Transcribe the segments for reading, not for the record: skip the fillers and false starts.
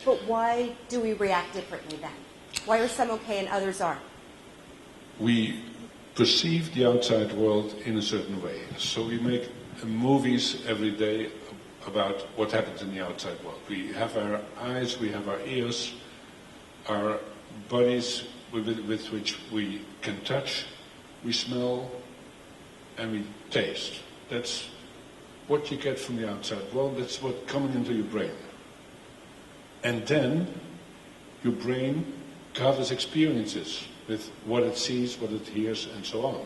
But why do we react differently then? Why are some okay and others aren't? We perceive the outside world in a certain way. So we make movies every day about what happens in the outside world. We have our eyes, we have our ears, our bodies with which we can touch, we smell, and we taste. That's what you get from the outside world. That's what's coming into your brain. And then your brain gathers experiences with what it sees, what it hears, and so on.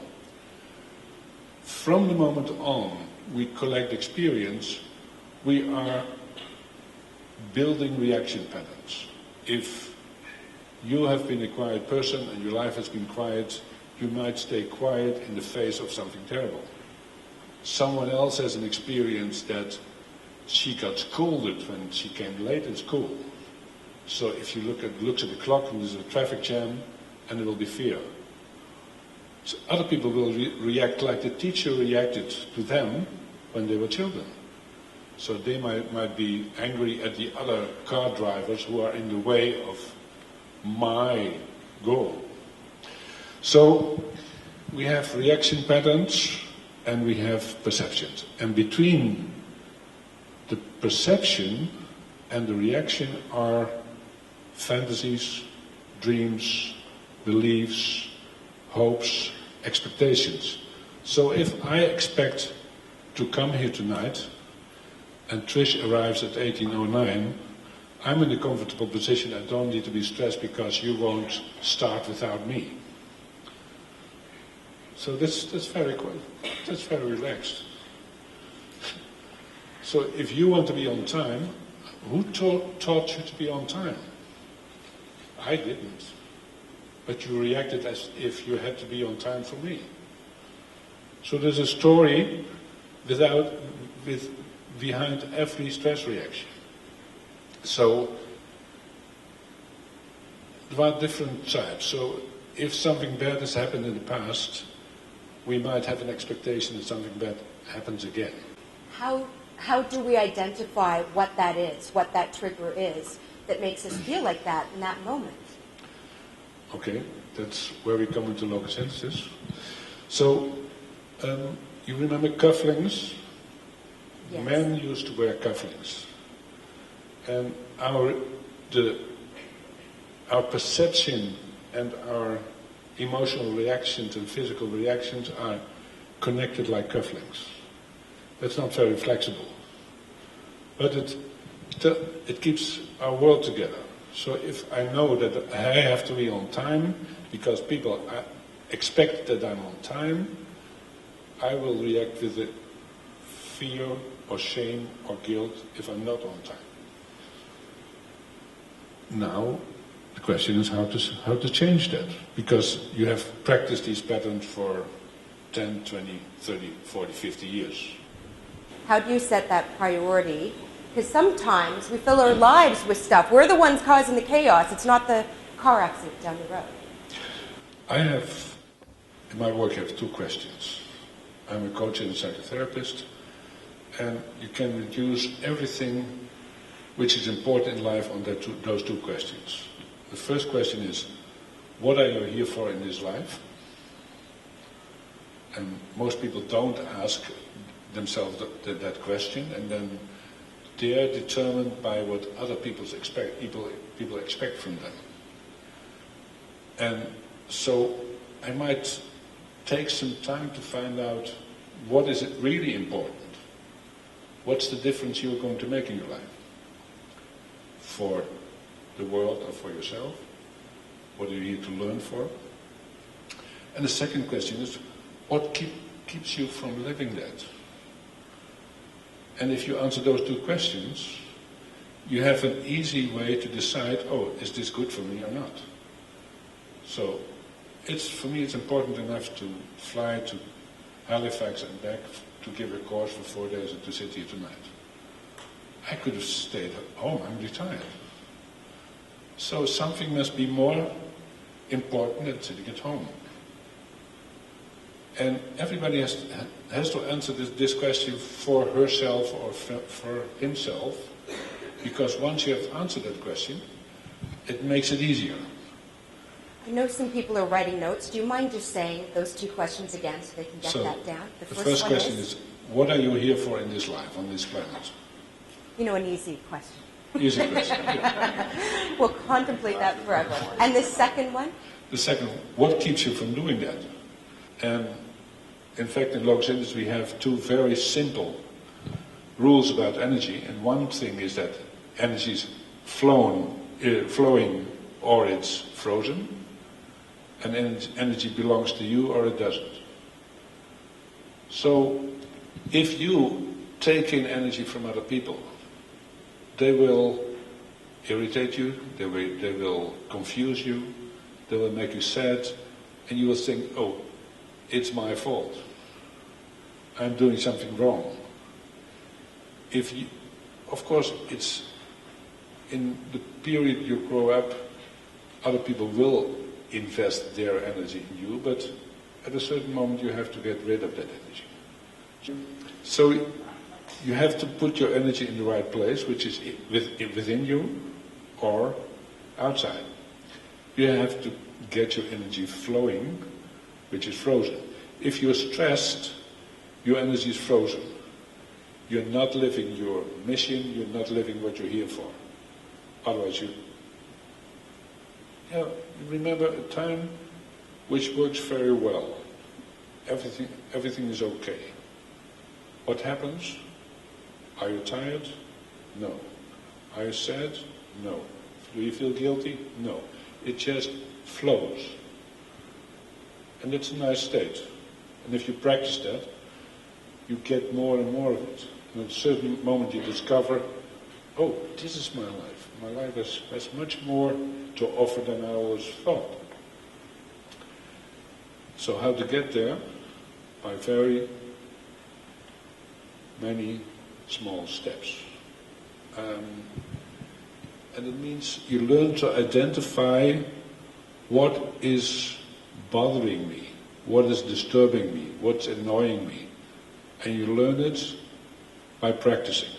From the moment on we collect experience, we are building reaction patterns. If you have been a quiet person and your life has been quiet, you might stay quiet in the face of something terrible. Someone else has an experience that she got scolded when she came late in school. So if you looks at the clock and there's a traffic jam, and there will be fear. So other people will react like the teacher reacted to them when they were children. So they might be angry at the other car drivers who are in the way of my goal. So we have reaction patterns and we have perceptions. And between the perception and the reaction are fantasies, dreams, beliefs, hopes, expectations. So if I expect to come here tonight and Trish arrives at 18:09, I'm in a comfortable position. I don't need to be stressed because you won't start without me. So that's very relaxed. So if you want to be on time, who taught you to be on time? I didn't. But you reacted as if you had to be on time for me. So there's a story behind every stress reaction. So there are different types. So if something bad has happened in the past, we might have an expectation that something bad happens again. How do we identify what that is, what that trigger is, that makes us feel like that in that moment? Okay, that's where we come into logosynthesis. So, you remember cufflinks? Yes. Men used to wear cufflinks. And our perception and our emotional reactions and physical reactions are connected like cufflinks. That's not very flexible. But it keeps our world together. So if I know that I have to be on time because people expect that I'm on time, I will react with the fear or shame or guilt if I'm not on time. Now, the question is how to change that, because you have practiced these patterns for 10, 20, 30, 40, 50 years. How do you set that priority? Because sometimes we fill our lives with stuff. We're the ones causing the chaos. It's not the car accident down the road. In my work, I have two questions. I'm a coach and a psychotherapist, and you can reduce everything which is important in life on those two questions. The first question is, what are you here for in this life? And most people don't ask themselves that question, and then they are determined by what other people expect from them. And so I might take some time to find out what is it really important. What's the difference you're going to make in your life? For the world or for yourself? What are you here to learn for? And the second question is, what keeps you from living that? And if you answer those two questions, you have an easy way to decide, is this good for me or not? So, for me it's important enough to fly to Halifax and back to give a course for 4 days and to sit here tonight. I could have stayed at home, I'm retired. So something must be more important than sitting at home. And everybody has to answer this question for herself or for himself. Because once you have answered that question, it makes it easier. I know some people are writing notes. Do you mind just saying those two questions again so they can get that down? The first one question is, what are you here for in this life, on this planet? You know, an easy question. Easy question. Yeah. We'll contemplate that forever. And the second one? The second, what keeps you from doing that? And in fact, in Logosynthesis we have two very simple rules about energy. And one thing is that energy is flowing or it's frozen. And energy belongs to you or it doesn't. So if you take in energy from other people, they will irritate you, they will confuse you, they will make you sad, and you will think, oh, it's my fault. I'm doing something wrong. Of course, it's in the period you grow up, other people will invest their energy in you, but at a certain moment you have to get rid of that energy. So you have to put your energy in the right place, which is within you or outside. You have to get your energy flowing, which is frozen. If you're stressed, your energy is frozen. You're not living your mission, you're not living what you're here for. Otherwise you remember a time which works very well. Everything is okay. What happens? Are you tired? No. Are you sad? No. Do you feel guilty? No. It just flows. And it's a nice state. And if you practice that, you get more and more of it. And at a certain moment you discover, oh, this is my life. My life has much more to offer than I always thought. So how to get there? By very many small steps. And it means you learn to identify what is bothering me, what is disturbing me, what's annoying me. And you learn it by practicing.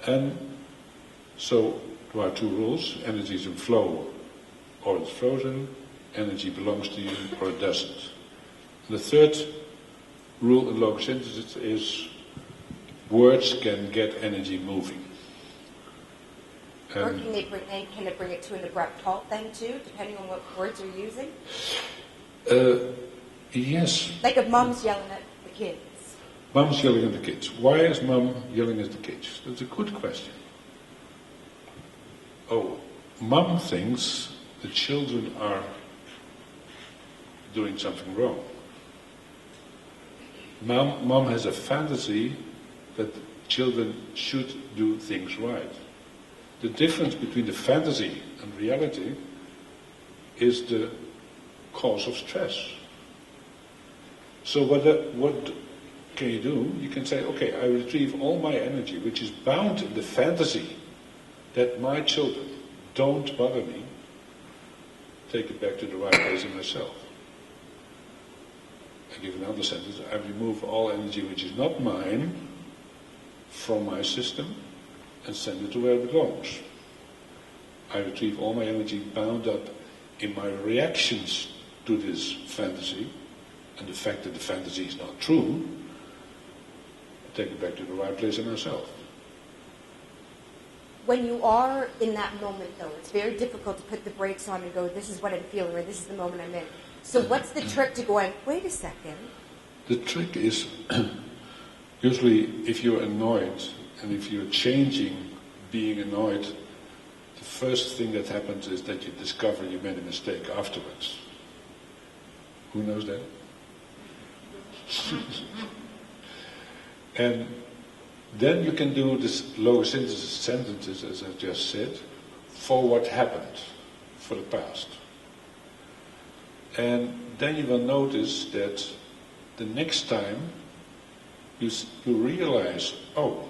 And so there are two rules. Energy is in flow or it's frozen. Energy belongs to you or it doesn't. The third rule in logosynthesis is words can get energy moving. Or can it bring it to an abrupt halt then too, depending on what words you're using? Yes. Like if mom's yelling at the kids. Mom's yelling at the kids. Why is mom yelling at the kids? That's a good question. Oh, mom thinks the children are doing something wrong. Mom has a fantasy that children should do things right. The difference between the fantasy and reality is the cause of stress. So what can you do? You can say, okay, I retrieve all my energy, which is bound in the fantasy that my children don't bother me, take it back to the right place in myself. I give another sentence, I remove all energy which is not mine from my system and send it to where it belongs. I retrieve all my energy bound up in my reactions to this fantasy, and the fact that the fantasy is not true, I take it back to the right place in myself. When you are in that moment, though, it's very difficult to put the brakes on and go, this is what I'm feeling, or this is the moment I'm in. So what's the trick to going, wait a second? The trick is, usually if you're annoyed, and if you're changing being annoyed, the first thing that happens is that you discover you made a mistake afterwards. Who knows that? And then you can do this logosynthesis sentences, as I just said, for what happened, for the past. And then you will notice that the next time you realize, oh,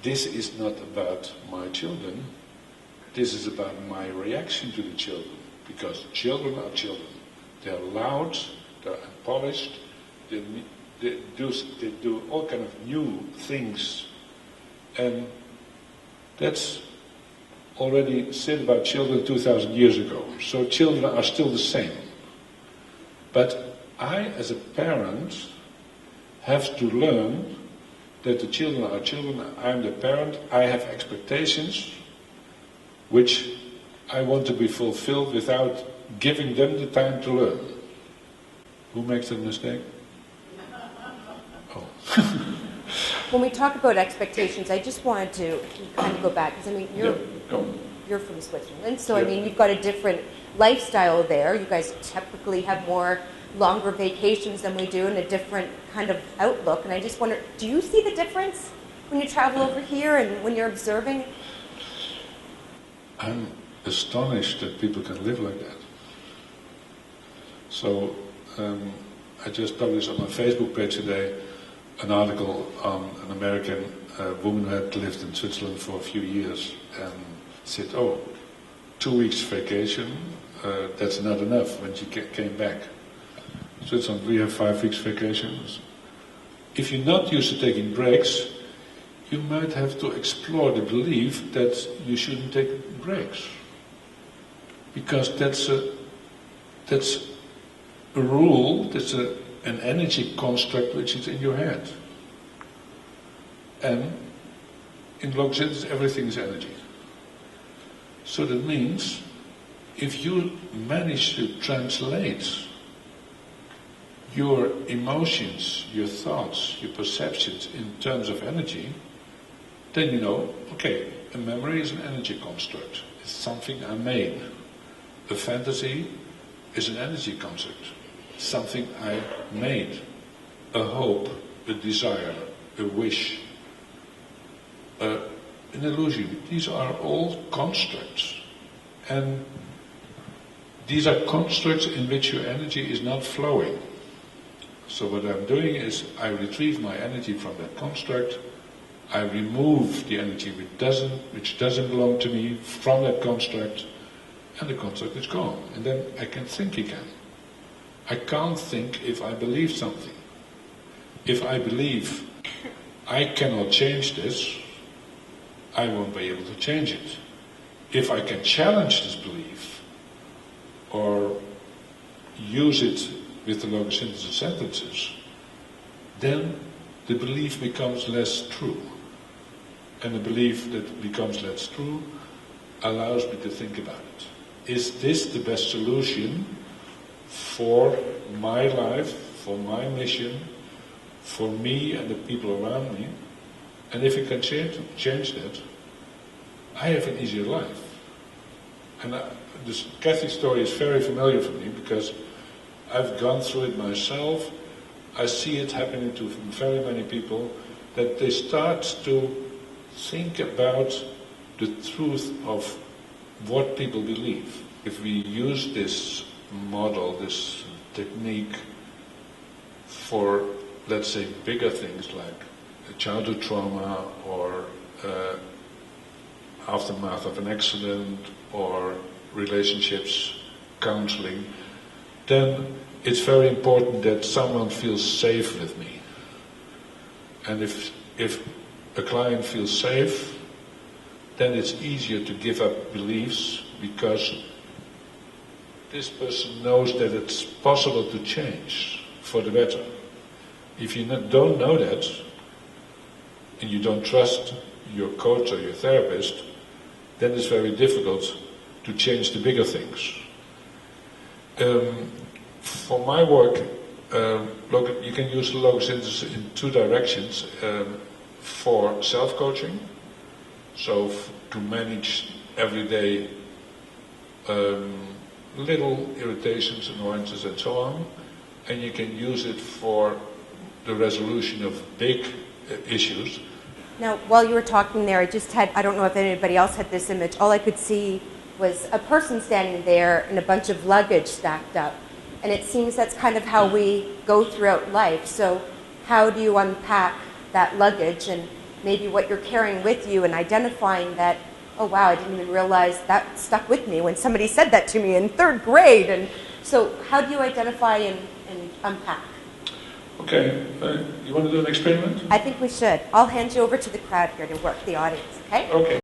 this is not about my children, this is about my reaction to the children. Because children are children. They're loud, they're unpolished, they do all kind of new things. And That's already said about children 2,000 years ago. So children are still the same. But I, as a parent, have to learn that the children are children, I'm the parent, I have expectations which I want to be fulfilled without giving them the time to learn. Who makes that mistake? Oh. When we talk about expectations, I just wanted to kind of go back, because I mean, you're from Switzerland, so I mean, you've got a different lifestyle there. You guys typically have more longer vacations than we do and a different kind of outlook. And I just wonder, do you see the difference when you travel over here and when you're observing? I'm astonished that people can live like that. So I just published on my Facebook page today an article on an American woman who had lived in Switzerland for a few years and said, 2 weeks vacation, that's not enough when she came back. Switzerland, we have 5 weeks vacations. If you're not used to taking breaks, you might have to explore the belief that you shouldn't take breaks. Because that's a rule, that's an energy construct which is in your head. And in Logosynthesis, everything is energy. So that means, if you manage to translate your emotions, your thoughts, your perceptions in terms of energy, then you know, okay, a memory is an energy construct. It's something I made. A fantasy is an energy construct. Something I made. A hope, a desire, a wish, an illusion. These are all constructs. And these are constructs in which your energy is not flowing. So what I'm doing is I retrieve my energy from that construct, I remove the energy which doesn't belong to me from that construct, and the construct is gone. And then I can think again. I can't think if I believe something. If I believe I cannot change this, I won't be able to change it. If I can challenge this belief, or use it with the Logosynthesis sentences, then the belief becomes less true. And the belief that becomes less true allows me to think about it. Is this the best solution for my life, for my mission, for me and the people around me? And if I can change that, I have an easier life. And this Kathy story is very familiar for me because I've gone through it myself. I see it happening to very many people, that they start to think about the truth of what people believe. If we use this model, this technique for, let's say, bigger things like childhood trauma or aftermath of an accident or relationships, counseling, then it's very important that someone feels safe with me. And if a client feels safe, then it's easier to give up beliefs because this person knows that it's possible to change for the better. If you don't know that, and you don't trust your coach or your therapist, then it's very difficult to change the bigger things. For my work, you can use Logosynthesis in two directions. For self-coaching, so to manage everyday little irritations, annoyances and so on, and you can use it for the resolution of big issues. Now, while you were talking there, I don't know if anybody else had this image, all I could see was a person standing there and a bunch of luggage stacked up. And it seems that's kind of how we go throughout life. So how do you unpack that luggage and maybe what you're carrying with you and identifying that, oh wow, I didn't even realize that stuck with me when somebody said that to me in 3rd grade. And so how do you identify and unpack? Okay, you want to do an experiment? I think we should. I'll hand you over to the crowd here to work the audience, okay? Okay.